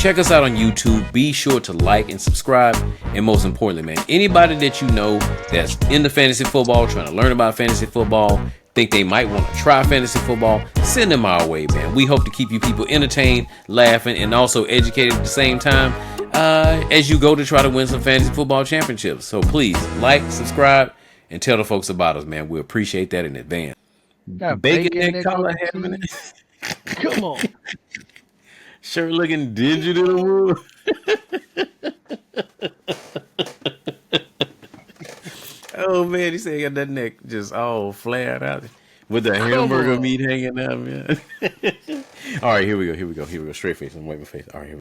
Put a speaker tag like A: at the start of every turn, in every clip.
A: Check us out on YouTube. Be sure to like and subscribe. And most importantly, man, anybody that you know that's into fantasy football, trying to learn about fantasy football, think they might want to try fantasy football, send them our way, man. We hope to keep you people entertained, laughing, and also educated at the same time as you go to try to win some fantasy football championships. So please like, subscribe, and tell the folks about us, man. We appreciate that in advance. Bacon and collar having it.
B: Come on.
A: Shirt looking dingy to the world. Oh man, he said he got that neck just all flared out with the hamburger meat hanging out, man. All right, here we go. Straight face and waving face. All right, here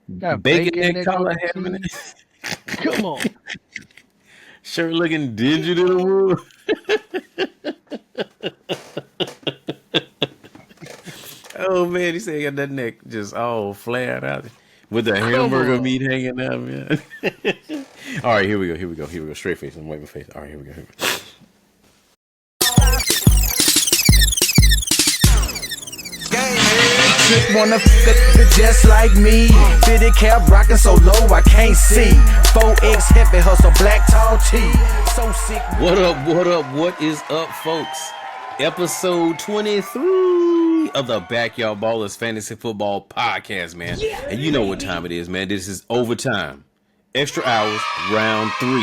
A: we go. Bacon and collar having it.
B: Come on.
A: Shirt looking dingy to the world. Oh man, he said he got that neck just all flared out with the hamburger meat hanging out, man. All right, here we go. Straight face and waving face. All right, here we go.
C: Chick wanna f just like me. Fitted cap rockin' so low I can't see. 4X heavy hustle, black tall tee. So sick.
A: What is up, folks? Episode 23 of the Backyard Ballers Fantasy Football Podcast, man. Yeah. And you know what time it is, man. This is overtime. Extra hours, round 3.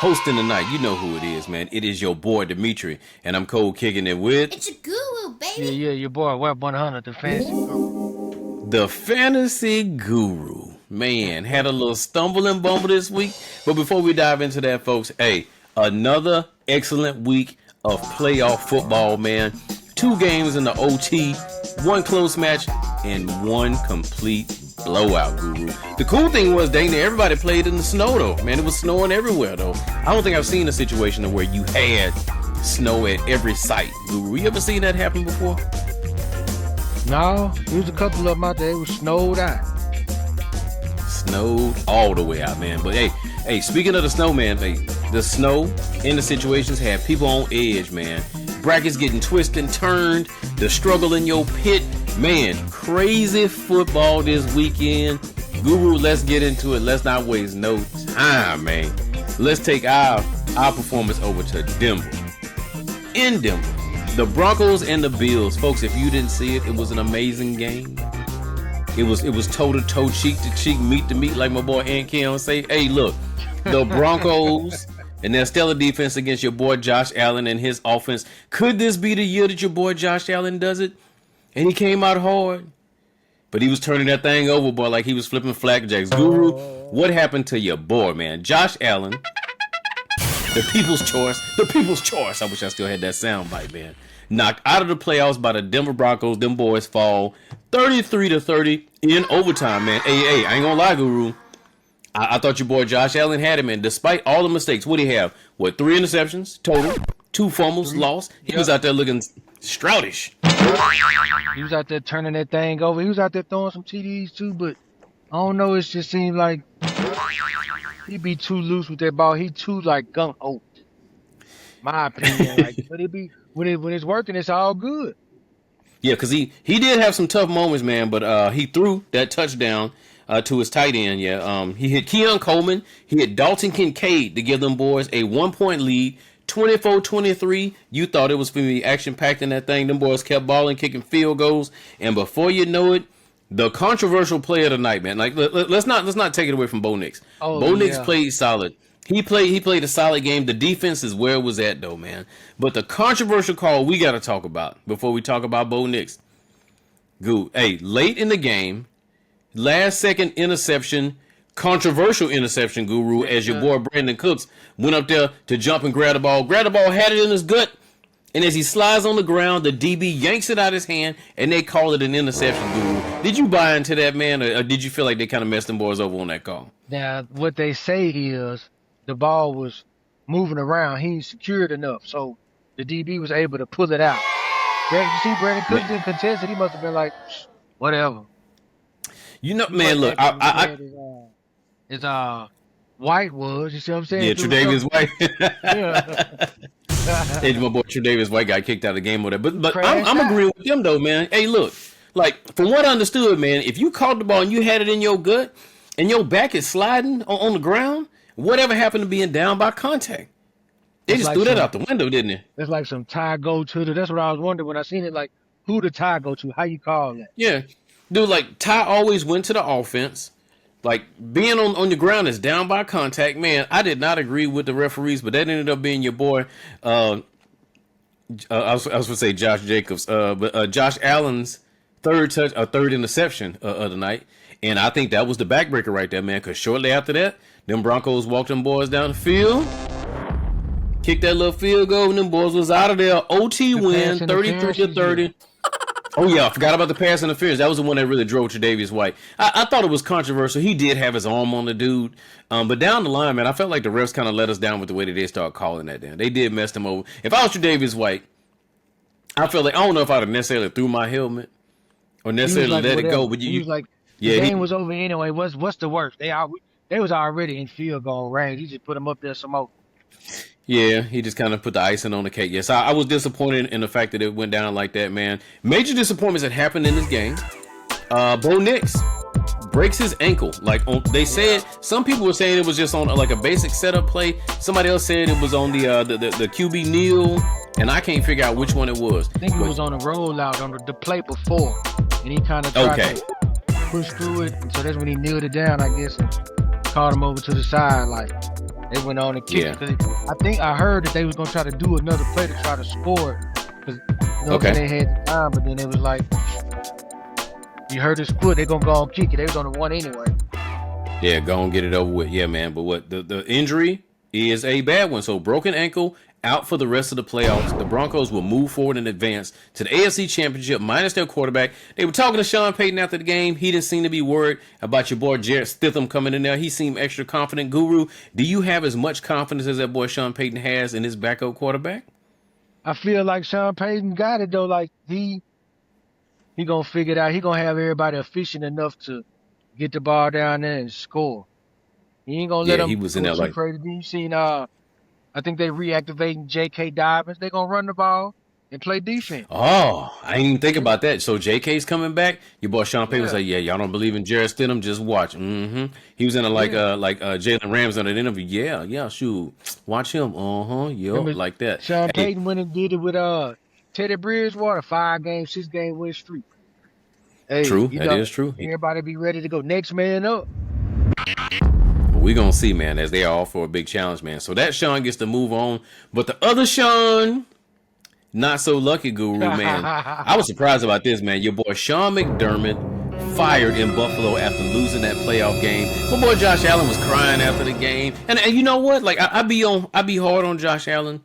A: Hosting tonight, you know who it is, man. It is your boy, Dimitri. And I'm cold kicking it with...
D: It's your guru, baby.
B: Yeah, your boy, Web 100, the fantasy guru.
A: The fantasy guru. Man, had a little stumble and bumble this week. But before we dive into that, folks, hey, another excellent week of playoff football, man. 2 games in the OT, 1 close match, and 1 complete blowout, guru. The cool thing was, dang, everybody played in the snow, though. Man, it was snowing everywhere, though. I don't think I've seen a situation where you had snow at every site, guru. You ever seen that happen before?
B: No, there was a couple of them out there. It was snowed out.
A: Snowed all the way out, man. But hey, speaking of the snow, man, hey, the snow in the situations had people on edge, man. Brackets getting twisted and turned. The struggle in your pit. Man, crazy football this weekend. Guru, let's get into it. Let's not waste no time, man. Let's take our performance over to Denver. In Denver, the Broncos and the Bills. Folks, if you didn't see it, it was an amazing game. It was toe-to-toe, cheek-to-cheek, meat-to-meat, like my boy Aunt Kim say. Hey, look, the Broncos and their stellar defense against your boy Josh Allen and his offense. Could this be the year that your boy Josh Allen does it? And he came out hard. But he was turning that thing over, boy, like he was flipping flapjacks. Guru, what happened to your boy, man? Josh Allen, the people's choice. I wish I still had that sound bite, man. Knocked out of the playoffs by the Denver Broncos. Them boys fall 33-30 in overtime, man. Hey, I ain't gonna lie, Guru. I thought your boy Josh Allen had him, and despite all the mistakes, what'd he have? 3 interceptions total, 2 fumbles lost. He was out there looking stroudish.
B: He was out there turning that thing over. He was out there throwing some TDs too, but I don't know. It just seemed like he'd be too loose with that ball. He too like gung ho. My opinion, but it be when it's working, it's all good.
A: Yeah, because he did have some tough moments, man. But he threw that touchdown to his tight end. Yeah, he hit Keon Coleman. He hit Dalton Kincaid to give them boys a 1-point lead. 24-23. You thought it was going to be action-packed in that thing. Them boys kept balling, kicking field goals. And before you know it, the controversial play of the night, man. Like, let's not take it away from Bo Nix. Bo Nix played solid. He played a solid game. The defense is where it was at, though, man. But the controversial call we got to talk about before we talk about Bo Nix. Late in the game, last-second interception, controversial interception, Guru, as your boy Brandon Cooks went up there to jump and grab the ball, had it in his gut, and as he slides on the ground, the DB yanks it out of his hand, and they call it an interception, Guru. Did you buy into that, man, or did you feel like they kind of messed them boys over on that call?
B: Now, what they say is the ball was moving around. He secured enough, so the DB was able to pull it out. Brandon Cooks didn't contest it. He must have been like, whatever.
A: You know, man, look,
B: It's White was, you see what I'm saying?
A: Yeah, Tre'Davious White. Hey, my boy Tre'Davious White got kicked out of the game with that. But I'm agreeing with them though, man. Hey, look, Like, from what I understood, man, if you caught the ball and you had it in your gut and your back is sliding on the ground, whatever happened to being down by contact? They just threw that out the window, didn't it?
B: It's like some tie go to the. That's what I was wondering when I seen it. Like, who the tie go to? How you call that?
A: Yeah. Dude, like, tie always went to the offense. Like, being on the ground is down by contact. Man, I did not agree with the referees, but that ended up being your boy, I was going to say Josh Jacobs, but Josh Allen's third interception of the night. And I think that was the backbreaker right there, man, because shortly after that, them Broncos walked them boys down the field, kicked that little field goal, and them boys was out of there. OT win, 33-30. Oh, yeah, I forgot about the pass interference. That was the one that really drove Tre'Davious White. I thought it was controversial. He did have his arm on the dude. But down the line, man, I felt like the refs kind of let us down with the way that they started calling that down. They did mess him over. If I was Tre'Davious White, I felt like, I don't know if I'd have necessarily threw my helmet or necessarily
B: like,
A: let
B: whatever.
A: it go. But
B: he was like, the game was over anyway. What's the worst? They was already in field goal range. He just put them up there some more.
A: Yeah, he just kind of put the icing on the cake. Yes, I was disappointed in the fact that it went down like that, man. Major disappointments that happened in this game. Bo Nix breaks his ankle. Like, they said, some people were saying it was just on like a basic setup play. Somebody else said it was on the QB kneel, and I can't figure out which one it was.
B: I think it was on a rollout on the play before, and he kind of tried to push through it. So that's when he kneeled it down, I guess, and called him over to the side. Like, they went on and kicked it. I think I heard that they was gonna try to do another play to try to score it, because they had the time. But then it was like, you heard his foot, they gonna go and kick it. They was on the one anyway.
A: Yeah, go and get it over with. Yeah, man. But what the injury is a bad one. So broken ankle, out for the rest of the playoffs. The Broncos will move forward and advance to the AFC Championship minus their quarterback. They were talking to Sean Payton after the game. He didn't seem to be worried about your boy Jarrett Stidham coming in there. He seemed extra confident. Guru, do you have as much confidence as that boy Sean Payton has in his backup quarterback?
B: I feel like Sean Payton got it, though. Like, he gonna figure it out. He gonna have everybody efficient enough to get the ball down there and score. He ain't gonna let him.
A: He was in there like
B: crazy. You seen? I think they reactivating J.K. Dobbins. They gonna run the ball and play defense.
A: Oh, I didn't even think about that. So J.K.'s coming back. Your boy Sean Payton was like, "Yeah, y'all don't believe in Jarrett Stidham? Just watch." Mm-hmm. He was in a like Jalen Ramsey on an interview. Yeah, shoot, watch him. Like that.
B: Sean Payton went and did it with Teddy Bridgewater, 6-game win streak. Hey,
A: true, that is true.
B: Everybody be ready to go. Next man up.
A: We're going to see, man, as they are all for a big challenge, man. So that Sean gets to move on. But the other Sean, not so lucky, Guru, man. I was surprised about this, man. Your boy Sean McDermott fired in Buffalo after losing that playoff game. My boy Josh Allen was crying after the game. And you know what? Like, I be hard on Josh Allen.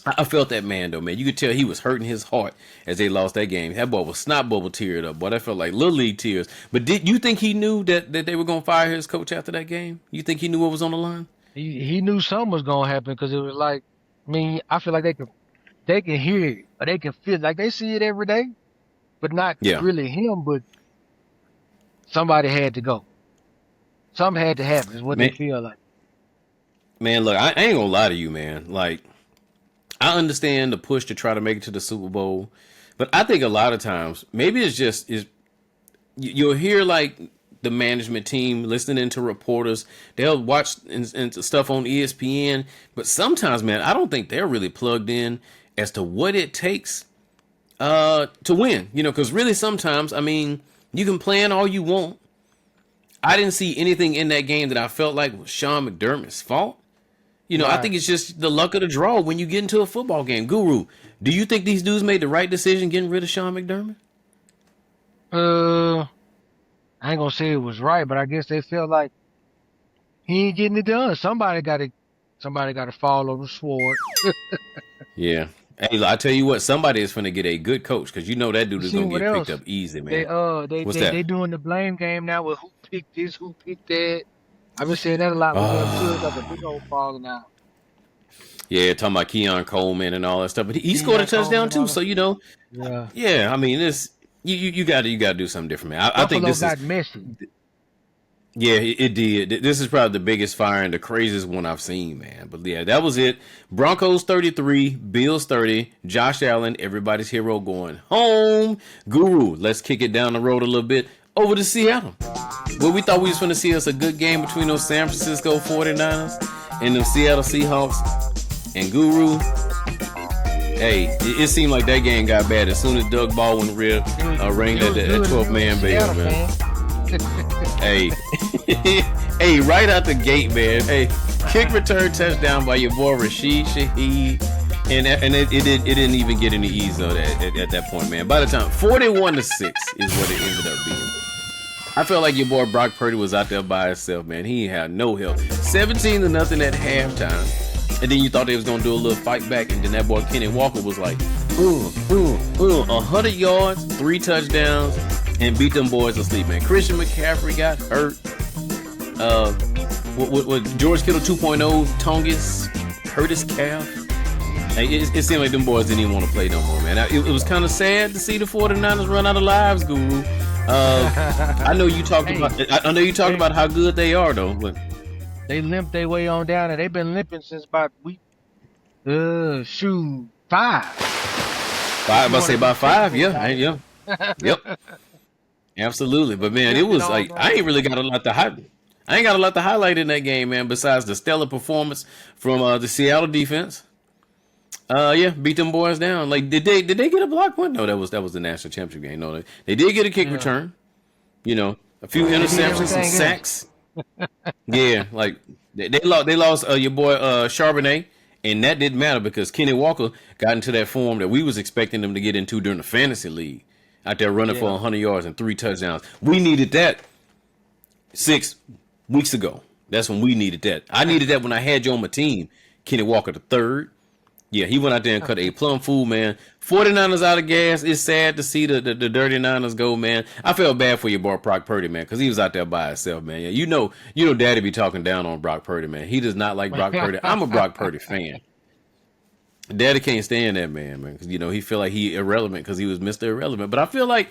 A: I felt that man, though, man. You could tell he was hurting his heart as they lost that game. That boy was snot bubble teared up, boy. That felt like Little League tears. But did you think he knew that they were going to fire his coach after that game? You think he knew what was on the line?
B: He knew something was going to happen, because it was like, I mean, I feel like they can hear it, or they can feel it. Like, they see it every day, but not really him, but somebody had to go. Something had to happen is what they feel like. Man, look, I
A: ain't going to lie to you, man. Like, I understand the push to try to make it to the Super Bowl, but I think a lot of times maybe you'll hear like the management team listening to reporters. They'll watch and stuff on ESPN, but sometimes, man, I don't think they're really plugged in as to what it takes to win. Because really sometimes, I mean, you can plan all you want. I didn't see anything in that game that I felt like was Sean McDermott's fault. Right. I think it's just the luck of the draw when you get into a football game. Guru, do you think these dudes made the right decision getting rid of Sean McDermott?
B: I ain't gonna say it was right, but I guess they felt like he ain't getting it done. Somebody got to fall on the sword.
A: Yeah. Hey, I tell you what, somebody is finna get a good coach, because that dude is gonna get picked up easy, man.
B: They doing the blame game now with who picked this, who picked that. I've been saying that a lot with them too. It's like a big old falling out.
A: Yeah, talking about Keon Coleman and all that stuff, but he scored a touchdown too. So yeah. I mean, this you got to do something different, man. I think this
B: got messy.
A: Yeah, it did. This is probably the biggest fire and the craziest one I've seen, man. But yeah, that was it. Broncos 33, Bills 30, Josh Allen, everybody's hero going home. Guru, let's kick it down the road a little bit over to Seattle. Well, we thought we was going to see us a good game between those San Francisco 49ers and them Seattle Seahawks. And Guru, hey, it seemed like that game got bad as soon as Doug Baldwin rang that 12th man bell, man. Hey, hey, right out the gate, man. Hey, kick return touchdown by your boy Rashid Shaheed, and it didn't even get any ease though at that point, man. By the time 41-6 is what it ended up being. I felt like your boy Brock Purdy was out there by himself, man. He had no help. 17-0 at halftime, and then you thought they was gonna do a little fight back, and then that boy Kenny Walker was like, 100 yards, 3 touchdowns. And beat them boys to sleep, man. Christian McCaffrey got hurt. What George Kittle 2.0 Tongus hurt his calf. Hey, it seemed like them boys didn't even want to play no more, man. It was kind of sad to see the 49ers run out of lives, Guru. I know you talked about how good they are, though. But
B: they limped their way on down, and they've been limping since about week 5.
A: 5, I say about 5, yeah. Yep. Absolutely, but man, it was like I ain't got a lot to highlight in that game, man. Besides the stellar performance from the Seattle defense, beat them boys down. Like, did they get a block punt? No, that was the national championship game. No, they did get a kick return. You know, a few interceptions, some sacks. Yeah, like they lost your boy Charbonnet, and that didn't matter because Kenny Walker got into that form that we was expecting them to get into during the fantasy league. Out there running for 100 yards and 3 touchdowns. We needed that 6 weeks ago. That's when we needed that. I needed that when I had you on my team. Kenny Walker the third. Yeah, he went out there and cut a plum fool, man. 49ers out of gas. It's sad to see the dirty Niners go, man. I felt bad for your boy Brock Purdy, man, because he was out there by himself, man. Yeah, you know Daddy be talking down on Brock Purdy, man. He does not like Brock Purdy. I'm a Brock Purdy fan. Daddy can't stand that man, because he feel like he irrelevant because he was Mr. Irrelevant. But I feel like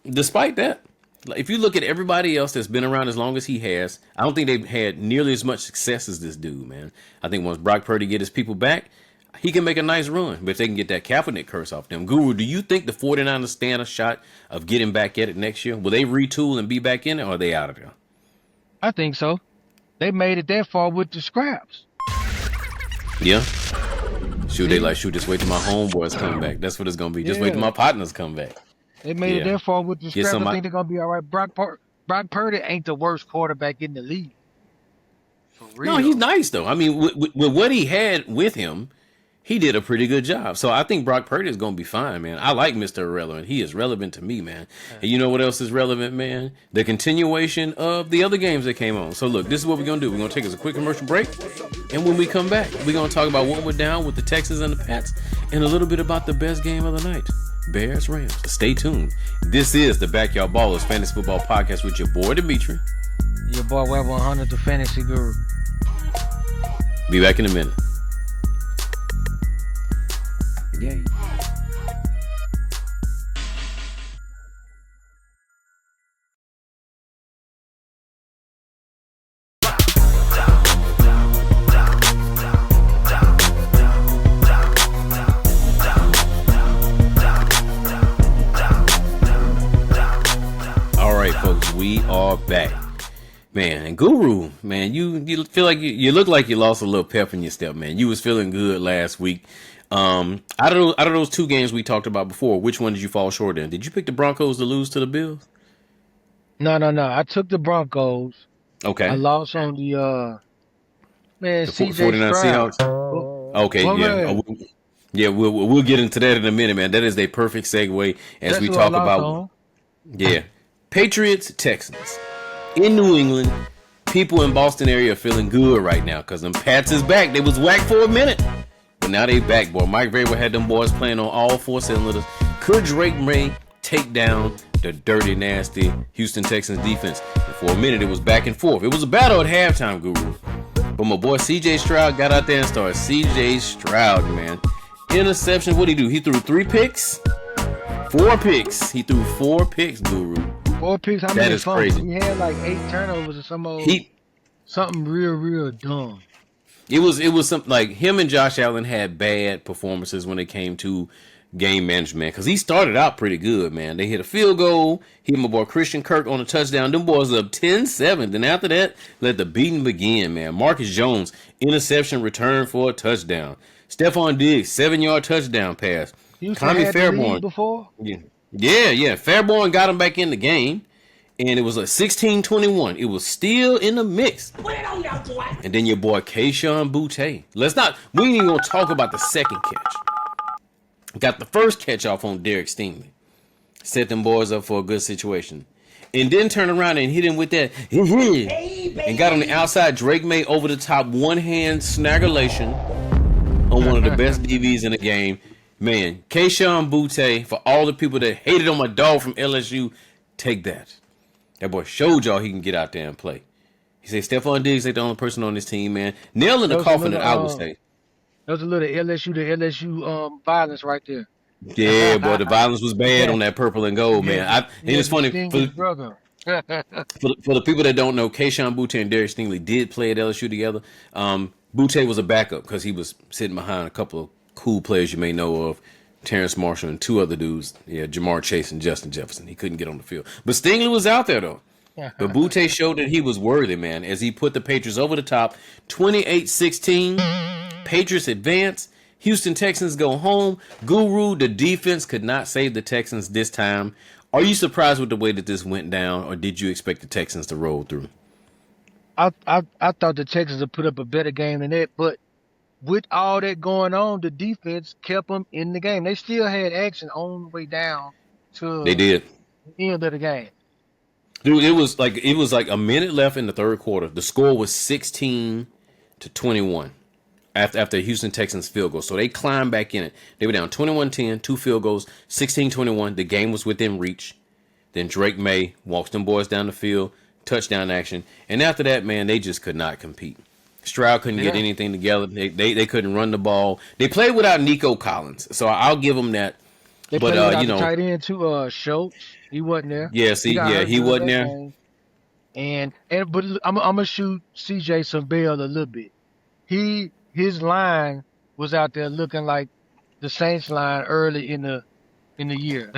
A: despite that, like, if you look at everybody else that's been around as long as he has, I don't think they've had nearly as much success as this dude, man. I think once Brock Purdy get his people back, he can make a nice run. But if they can get that Kaepernick curse off them, Guru, do you think the 49ers stand a shot of getting back at it next year? Will they retool and be back in it, or are they out of there?
B: I think so. They made it that far with the scraps.
A: Yeah. Just wait till my homeboys come back. That's what it's gonna be. Just wait till my partners come back.
B: They made it that far with the scrap. I think they're gonna be all right. Brock Purdy ain't the worst quarterback in the league. For real.
A: No, he's nice though. I mean, with what he had with him, he did a pretty good job. So I think Brock Purdy is going to be fine, man. I like Mr. Irrelevant. He is relevant to me, man. And you know what else is relevant, man? The continuation of the other games that came on. So look, this is what we're going to do. We're going to take us a quick commercial break. And when we come back, we're going to talk about what went down with the Texans and the Pats and a little bit about the best game of the night. Bears Rams. Stay tuned. This is the Backyard Ballers Fantasy Football Podcast with your boy Dimitri.
B: Your boy Web 100, the Fantasy Guru.
A: Be back in a minute. Yay. All right, folks, we are back. Man, and Guru, man, you feel like you look like you lost a little pep in your step, man. You was feeling good last week. Out of those two games we talked about before, which one did you fall short in? Did you pick the Broncos to lose to the Bills?
B: No. I took the Broncos.
A: Okay.
B: I lost on the
A: the 49 Seahawks. Okay, yeah. We'll get into that in a minute, man. That is a perfect segue as
B: That's
A: we talk about Patriots, Texans. In New England, people in Boston area are feeling good right now because them Pats is back. They was whacked for a minute. But now they back, boy. Mike Vrabel had them boys playing on all four cylinders. Could Drake May take down the dirty, nasty Houston Texans defense? And for a minute, it was back and forth. It was a battle at halftime, Guru. But my boy C.J. Stroud got out there and started. C.J. Stroud, man. Interception. What'd he do? He threw 3 picks? 4 picks. He threw 4 picks, Guru.
B: 4 picks. How
A: That
B: many
A: is
B: fumbles?
A: crazy.
B: He had like 8 turnovers or something real dumb.
A: It was something like him and Josh Allen had bad performances when it came to game management because he started out pretty good, man. They hit a field goal. He and my boy Christian Kirk on a touchdown. Them boys up 10-7. Then after that, let the beating begin, man. Marcus Jones, interception return for a touchdown. Stephon Diggs, 7-yard touchdown pass.
B: Houston
A: Tommy
B: had the
A: Fairborn.
B: lead before?
A: Yeah. Fairborn got him back in the game. And it was a 16-21. It was still in the mix. Put it on y'all, boy. And then your boy Kayshon Boutte. We ain't even gonna talk about the second catch. Got the first catch off on Derek Stingley. Set them boys up for a good situation. And then turn around and hit him with that. And got on the outside. Drake May over the top one-hand snaggerlation on one of the best DBs in the game. Man, Kayshon Boutte, for all the people that hated on my dog from LSU, take that. That boy showed y'all he can get out there and play. He said Stephon Diggs ain't the only person on this team, man. Nail in the coffin that I would say.
B: That was a little LSU to LSU violence right there.
A: Yeah, boy, the violence was bad on that purple and gold, man. It's funny for the people that don't know, Kayshon Boutte and Derek Stingley did play at LSU together. Boutte was a backup because he was sitting behind a couple of cool players you may know of. Terrence Marshall and 2 other dudes, Jamar Chase and Justin Jefferson. He couldn't get on the field. But Stingley was out there, though. But Boutte showed that he was worthy, man, as he put the Patriots over the top. 28-16, Patriots advance. Houston Texans go home. Guru, the defense could not save the Texans this time. Are you surprised with the way that this went down, or did you expect the Texans to roll through?
B: I thought the Texans would put up a better game than that, but with all that going on, the defense kept them in the game. They still had action on the way down to
A: the
B: end of the game.
A: Dude, it was like a minute left in the third quarter. The score was 16-21 after Houston Texans field goal. So they climbed back in it. They were down 21-10, 2 field goals, 16-21. The game was within reach. Then Drake May walks them boys down the field, touchdown action. And after that, man, they just could not compete. Stroud couldn't get anything together. They couldn't run the ball. They played without Nico Collins, so I'll give them that.
B: They played without the tight end too. Schultz, he wasn't there.
A: Yeah, he wasn't there.
B: But I'm gonna shoot CJ some bail a little bit. His line was out there looking like the Saints line early in the year.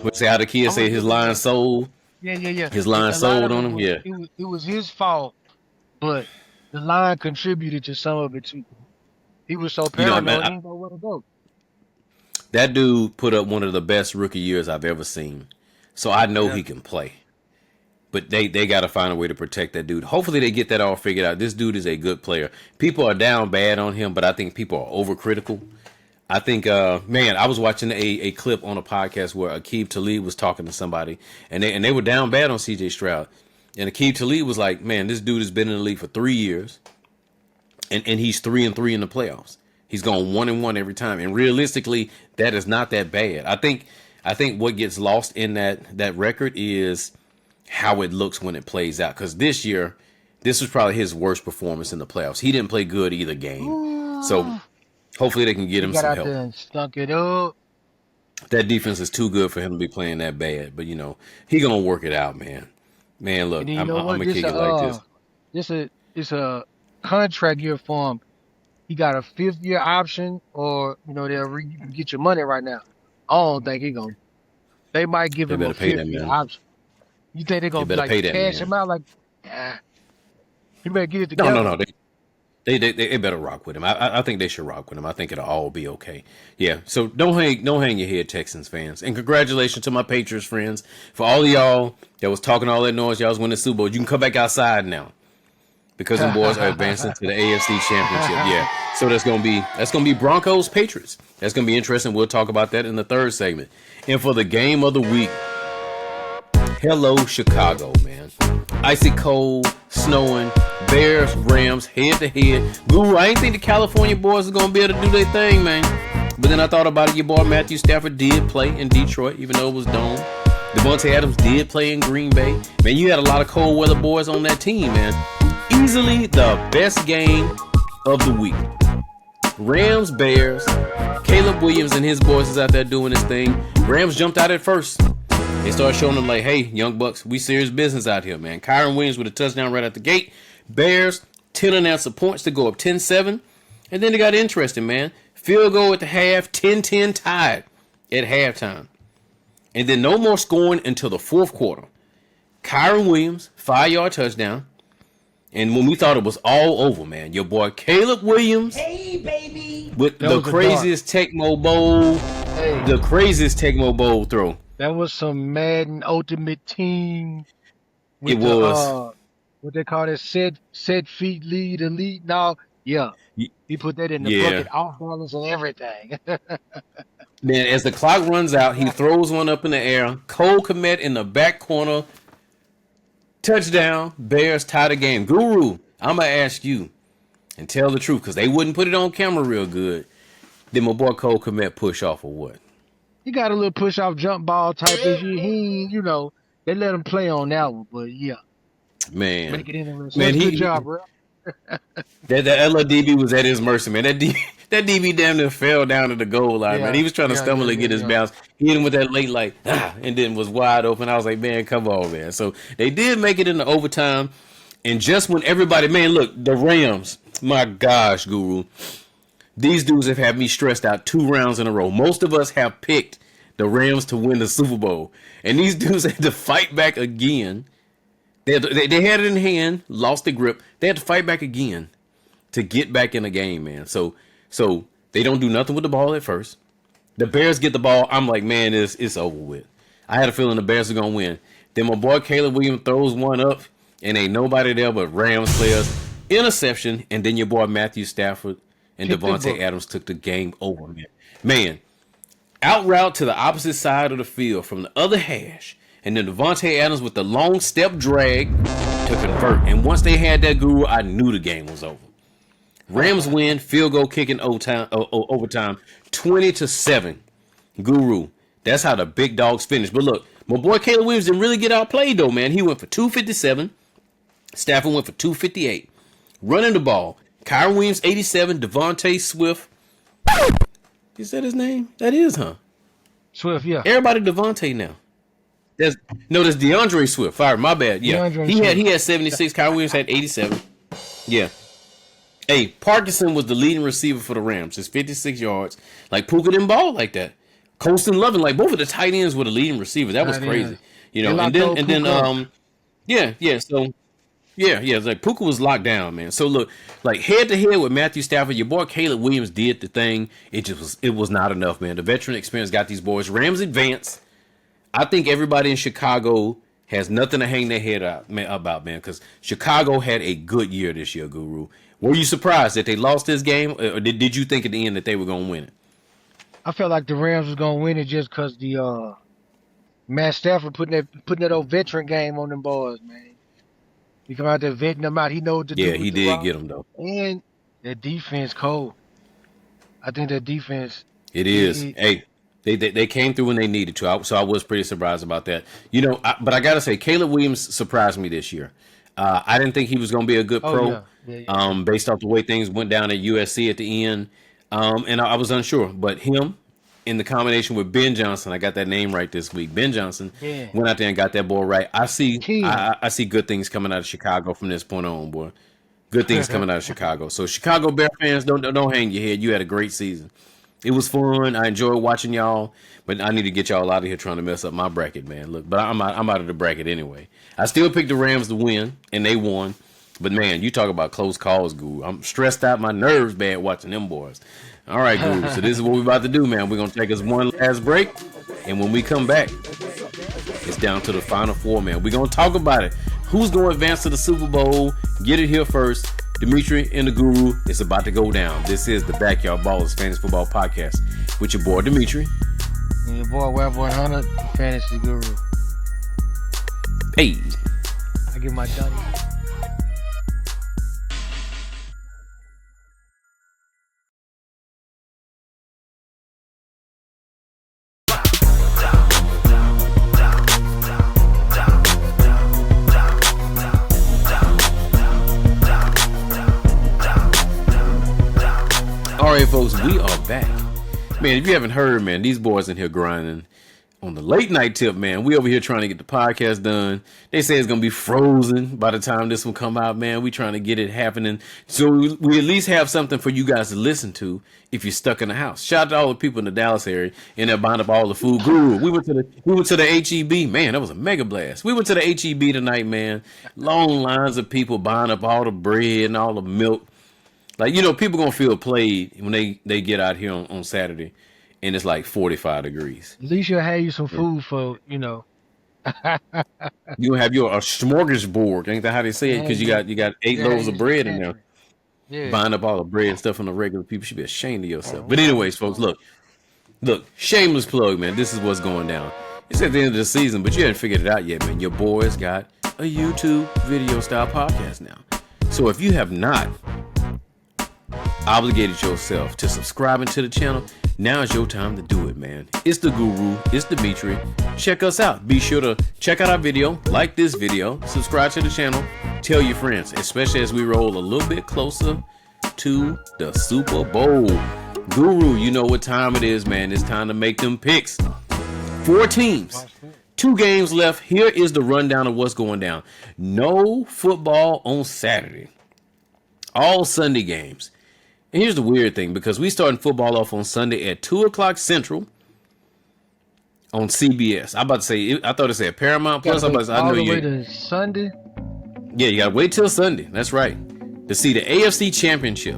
A: What's how the kids say his line sold?
B: Yeah.
A: His line sold on him. Yeah,
B: it was his fault, but the line contributed to some of it too. He was so paranoid, he didn't know where to go.
A: That dude put up one of the best rookie years I've ever seen. So I know he can play. But they got to find a way to protect that dude. Hopefully they get that all figured out. This dude is a good player. People are down bad on him, but I think people are overcritical. I think, I was watching a clip on a podcast where Aqib Talib was talking to somebody, and they were down bad on C.J. Stroud. And Aqib Talib was like, man, this dude has been in the league for 3 years, and he's 3-3 in the playoffs. He's gone 1-1 every time. And realistically, that is not that bad. I think what gets lost in that record is how it looks when it plays out. Because this year, this was probably his worst performance in the playoffs. He didn't play good either game. So hopefully they can get him some help.
B: There and stunk it up.
A: That defense is too good for him to be playing that bad. But, he going to work it out, man. Man, look, I'm going to kick it like this.
B: It's a contract year for him. He got a 5th-year option, or, you can get your money right now. I don't think he going to. They might give him a 5th-year option. You think they're going to cash him out? He better get it together.
A: No. They better rock with him. I think they should rock with him. I think it'll all be okay. Yeah, so don't hang your head, Texans fans. And congratulations to my Patriots friends. For all of y'all that was talking all that noise, y'all was winning the Super Bowl, you can come back outside now. Because them boys are advancing to the AFC Championship. Yeah. So that's gonna be Broncos Patriots. That's gonna be interesting. We'll talk about that in the third segment. And for the game of the week, hello Chicago, man. Icy cold, snowing, Bears, Rams, head to head. Guru, I ain't think the California boys are gonna be able to do their thing, man. But then I thought about it. Your boy Matthew Stafford did play in Detroit, even though it was dome. Devontae Adams did play in Green Bay. Man, you had a lot of cold weather boys on that team, man. Easily the best game of the week. Rams, Bears. Caleb Williams and his boys is out there doing his thing. Rams jumped out at first. They started showing them like, hey, young bucks, we serious business out here, man. Kyron Williams with a touchdown right out the gate. Bears, 10 unanswered points to go up 10-7. And then it got interesting, man. Field goal at the half, 10-10 tied at halftime. And then no more scoring until the fourth quarter. Kyron Williams, 5-yard touchdown. And when we thought it was all over, man, your boy Caleb Williams,
C: Hey, baby.
A: with the craziest Tecmo Bowl, the craziest Tecmo Bowl throw.
B: That was some Madden Ultimate Team.
A: It was.
B: What they call it, set feet lead elite. Now, yeah, he put that in the bucket, off balance and everything.
A: Man, as the clock runs out, he throws one up in the air. Cole Kmet in the back corner. Touchdown. Bears tie the game. Guru, I'm going to ask you and tell the truth because they wouldn't put it on camera real good. Did my boy Cole Kmet push off or what?
B: He got a little push-off jump ball type issue. He, they let him play on that one, but yeah.
A: Man.
B: Make it interesting.
A: Man,
B: good job, bro.
A: that LDB was at his mercy, man. That DB damn near fell down to the goal line, man. He was trying to stumble and get his bounce. He hit him with that late light, and then was wide open. I was like, man, come on, man. So they did make it into overtime. And just when everybody, man, look, the Rams, my gosh, Guru. These dudes have had me stressed out 2 rounds in a row. Most of us have picked the Rams to win the Super Bowl. And these dudes had to fight back again. They had it in hand, lost the grip. They had to fight back again to get back in the game, man. So they don't do nothing with the ball at first. The Bears get the ball. I'm like, man, it's over with. I had a feeling the Bears are going to win. Then my boy Caleb Williams throws one up, and ain't nobody there but Rams players. Interception, and then your boy Matthew Stafford and Devontae Adams took the game over, man. Man, out route to the opposite side of the field from the other hash. And then Devontae Adams with the long step drag to convert. And once they had that, Guru, I knew the game was over. Rams win, field goal kicking overtime, 20-7. Guru, that's how the big dogs finished. But look, my boy Caleb Williams didn't really get outplayed, though, man. He went for 257. Stafford went for 258. Running the ball, Kyron Williams, 87. Devontae Swift. Is that his name? That is, huh?
B: Swift, yeah.
A: Everybody Devontae now. There's DeAndre Swift. Sorry, my bad. Yeah, he had 76. Kyron Williams had 87. Yeah. Hey, Parkinson was the leading receiver for the Rams. It's 56 yards. Like Puka didn't ball like that. Colston Lovin, like both of the tight ends were the leading receiver. That was crazy. And then it's like Puka was locked down, man. So look, like head to head with Matthew Stafford, your boy Caleb Williams did the thing. It was not enough, man. The veteran experience got these boys. Rams advance. I think everybody in Chicago has nothing to hang their head about, man, because Chicago had a good year this year, Guru. Were you surprised that they lost this game, or did you think at the end that they were going to win it?
B: I felt like the Rams was going to win it just because the Matt Stafford putting that old veteran game on them boys, man. He come out there vetting them out. He know what to do.
A: Yeah, he did get them, though.
B: And that defense, cold. I think that defense.
A: It is. Hey. They came through when they needed to, so I was pretty surprised about that. But I got to say, Caleb Williams surprised me this year. I didn't think he was going to be a good pro, based off the way things went down at USC at the end, and I was unsure. But him, in the combination with Ben Johnson, I got that name right this week. Ben Johnson went out there and got that ball right. I see good things coming out of Chicago from this point on, boy. Good things coming out of Chicago. So Chicago Bear fans, don't hang your head. You had a great season. It was fun. I enjoyed watching y'all, but I need to get y'all out of here trying to mess up my bracket, man. Look, but I'm out of the bracket anyway. I still picked the Rams to win, and they won. But, man, you talk about close calls, Guru. I'm stressed out. My nerves bad watching them boys. All right, Guru. So this is what we're about to do, man. We're going to take us one last break, and when we come back, it's down to the Final Four, man. We're going to talk about it. Who's going to advance to the Super Bowl? Get it here first. Dimitri and the Guru, it's about to go down. This is the Backyard Ballers Fantasy Football Podcast with your boy Dimitri.
B: And your boy Web 100, Fantasy Guru.
A: Hey.
B: I get my Johnny.
A: All right, folks, we are back. Man, if you haven't heard, man, these boys in here grinding. On the late night tip, man, we over here trying to get the podcast done. They say it's gonna be frozen by the time this one come out, man. We trying to get it happening, so we at least have something for you guys to listen to if you're stuck in the house. Shout out to all the people in the Dallas area and they're buying up all the food. Guru, we went to the HEB, man. That was a mega blast. We went to the HEB tonight, man. Long lines of people buying up all the bread and all the milk. Like, you know, people gonna feel played when they get out here on Saturday. And it's like 45 degrees.
B: At least you'll have you some food for, you know.
A: You have a smorgasbord, ain't that how they say it? Because you got 8 loaves of bread in there.
B: Yeah.
A: Buying up all the bread and stuff from the regular people. You should be ashamed of yourself. But anyways, folks, look, shameless plug, man. This is what's going down. It's at the end of the season, but you haven't figured it out yet, man. Your boy's got a YouTube video style podcast now. So if you have not obligated yourself to subscribing to the channel, now is your time to do it, man. It's the Guru, it's Dimitri. Check us out. Be sure to check out our video, like this video, subscribe to the channel, tell your friends, especially as we roll a little bit closer to the Super Bowl. Guru, you know what time it is, man. It's time to make them picks. 4 teams, 2 games left. Here is the rundown of what's going down. No football on Saturday. All Sunday games. And here's the weird thing, because we starting football off on Sunday at 2 o'clock Central on CBS. I thought it said Paramount Plus.
B: All the way to Sunday?
A: Yeah, you got to wait till Sunday. That's right. To see the AFC Championship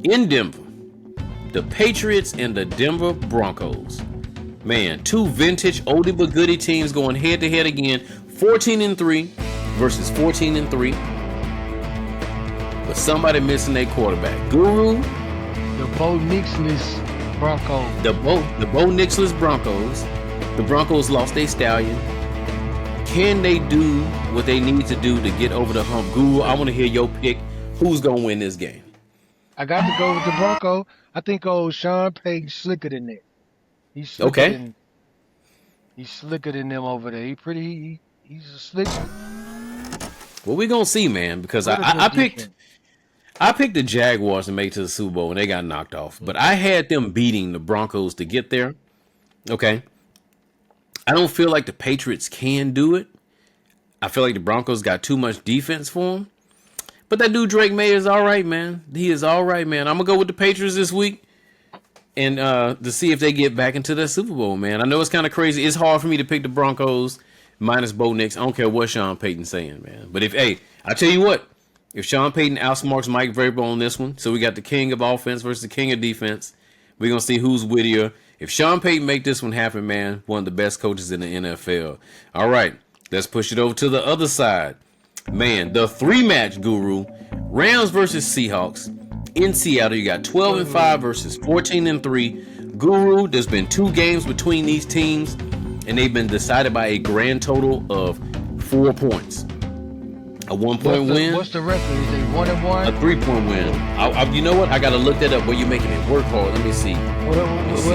A: in Denver. The Patriots and the Denver Broncos. Man, 2 vintage oldie but goodie teams going head to head again. 14-3 versus 14-3. But somebody missing their quarterback. Guru.
B: The Bo Nixless Broncos.
A: The Bo Nixless Broncos. The Broncos lost their stallion. Can they do what they need to do to get over the hump? Guru, I want to hear your pick. Who's going to win this game?
B: I got to go with the Broncos. I think old Sean Payton slicker than that. He's slicker he's slicker than them over there. He's a slicker.
A: Well, we're going to see, man, because I picked the Jaguars to make it to the Super Bowl, and they got knocked off. But I had them beating the Broncos to get there. Okay. I don't feel like the Patriots can do it. I feel like the Broncos got too much defense for them. But that dude Drake May is all right, man. He is all right, man. I'm going to go with the Patriots this week and to see if they get back into the Super Bowl, man. I know it's kind of crazy. It's hard for me to pick the Broncos minus Bo Nix. I don't care what Sean Payton's saying, man. But I tell you what. If Sean Payton outsmarts Mike Vrabel on this one, so we got the king of offense versus the king of defense, we're going to see who's wittier. If Sean Payton make this one happen, man, one of the best coaches in the NFL. All right, let's push it over to the other side. Man, the 3-match Guru, Rams versus Seahawks. In Seattle, you got 12-5 versus 14-3. Guru, there's been 2 games between these teams, and they've been decided by a grand total of 4 points. A 1-point win.
B: What's the record? Is it 1-1?
A: A 3-point win. You know what? I gotta look that up. Where you making it work hard? Let me see.
B: What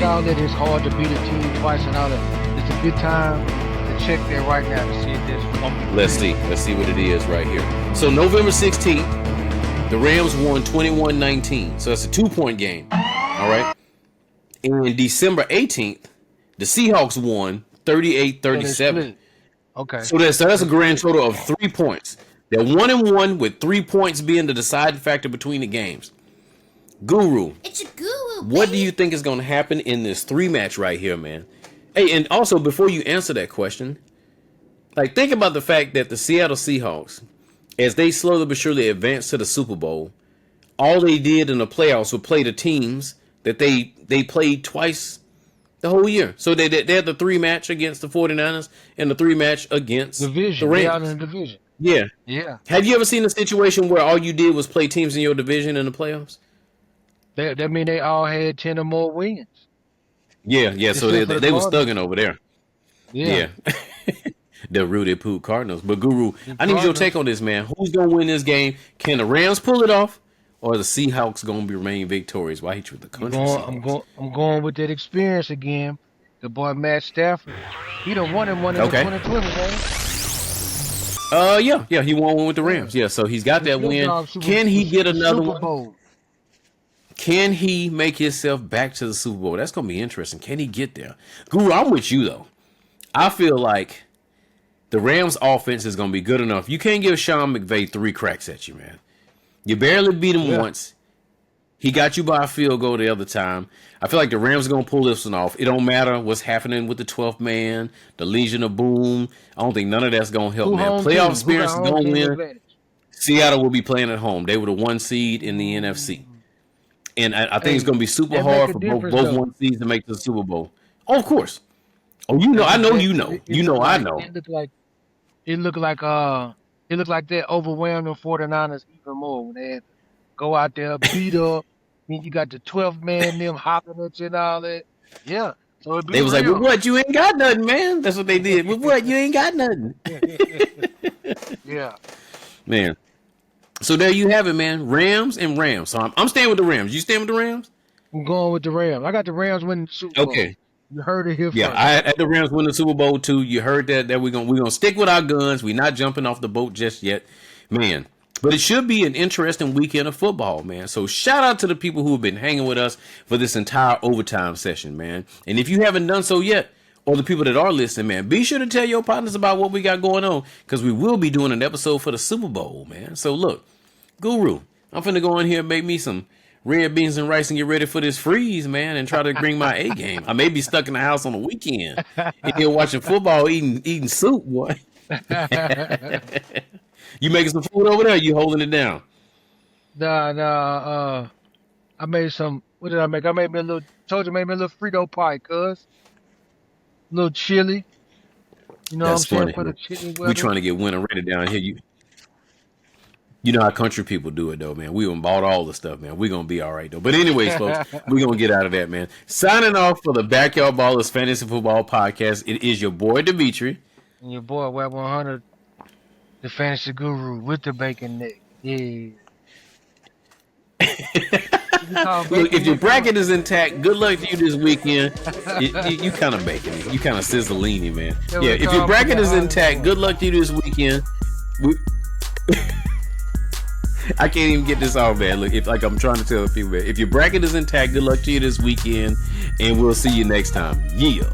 B: all that is hard to beat a team twice and all that. It's a good time to check that right now to see if there's.
A: Let's see what it is right here. So November 16th, the Rams won 21-19. So that's a 2-point game. All right. And December 18th, the Seahawks won 38-37.
B: Okay.
A: So that's a grand total of 3 points. They're 1-1 with 3 points being the deciding factor between the games. Guru,
D: it's a guru.
A: What do you think is going to happen in this 3-match right here, man? Hey, and also before you answer that question, like think about the fact that the Seattle Seahawks, as they slowly but surely advance to the Super Bowl, all they did in the playoffs was play the teams that they played twice the whole year. So they had the 3-match against the 49ers and the 3-match against the Rams.
B: They out in the division.
A: Yeah.
B: Yeah.
A: Have you ever seen a situation where all you did was play teams in your division in the playoffs?
B: That mean they all had 10 or more wins.
A: Yeah. So they was thugging over there.
B: Yeah.
A: The Rudy Poo Cardinals. But Guru, I need your take on this, man. Who's gonna win this game? Can the Rams pull it off, or the Seahawks gonna remain victorious? Why hit you with the country?
B: I'm going with that experience again. The boy Matt Stafford. He done won in 2020, man.
A: Yeah, he won one with the Rams. Yeah, so he's got that win. Can he get another one? Can he make himself back to the Super Bowl? That's gonna be interesting. Can he get there? Guru, I'm with you though. I feel like the Rams offense is going to be good enough. You can't give Sean McVay 3 cracks at you, man. You barely beat him once. He got you by a field goal the other time. I feel like the Rams are going to pull this one off. It don't matter what's happening with the 12th man, the Legion of Boom. I don't think none of that's going to help, man. Playoff experience is going to win. Advantage? Seattle will be playing at home. They were the 1 seed in the NFC. And I think it's going to be super hard for both 1 seeds to make the Super Bowl. Oh, of course. Oh, you know, I know you know. You know I know.
B: It looked like that overwhelmed the 49ers even more when they had to go out there, beat up. Then you got the 12th man, them hopping at you and all that. Yeah. So
A: they was like, well, what? You ain't got nothing, man. That's what they did. Well, what? You ain't got nothing.
B: Yeah.
A: Man. So there you have it, man. Rams and Rams. So I'm staying with the Rams. You staying with the Rams?
B: I'm going with the Rams. I got the Rams winning the Super Bowl.
A: Okay.
B: You heard it here first.
A: Yeah, I had the Rams win the Super Bowl too. You heard that we're gonna stick with our guns. We're not jumping off the boat just yet, man. But it should be an interesting weekend of football, man. So shout out to the people who have been hanging with us for this entire overtime session, man. And if you haven't done so yet, or the people that are listening, man, be sure to tell your partners about what we got going on, because we will be doing an episode for the Super Bowl, man. So look, Guru, I'm finna go in here and make me some red beans and rice and get ready for this freeze, man, and try to bring my A game. I may be stuck in the house on the weekend here watching football, eating soup, boy. You making some food over there? Or you holding it down?
B: Nah. I made some. What did I make? I made me a little. Told you, made me a little Frito pie, cuz. A little chili. You know
A: That's
B: what I'm saying?
A: Funny.
B: For the chili
A: We trying to get winter ready down here. You know how country people do it, though, man. We done bought all the stuff, man. We're going to be all right, though. But anyways, folks, we're going to get out of that, man. Signing off for the Backyard Ballers Fantasy Football Podcast, it is your boy, Dimitri.
B: And your boy, Web 100, the fantasy guru with the bacon neck. Yeah.
A: Look, if your bracket is intact, good luck to you this weekend. You kind of baking it. You kind of sizzlini, man. Yeah, if your bracket is intact, good luck to you this weekend. I can't even get this off, man. Look, I'm trying to tell people, man, if your bracket is intact, good luck to you this weekend, and we'll see you next time. Yeah.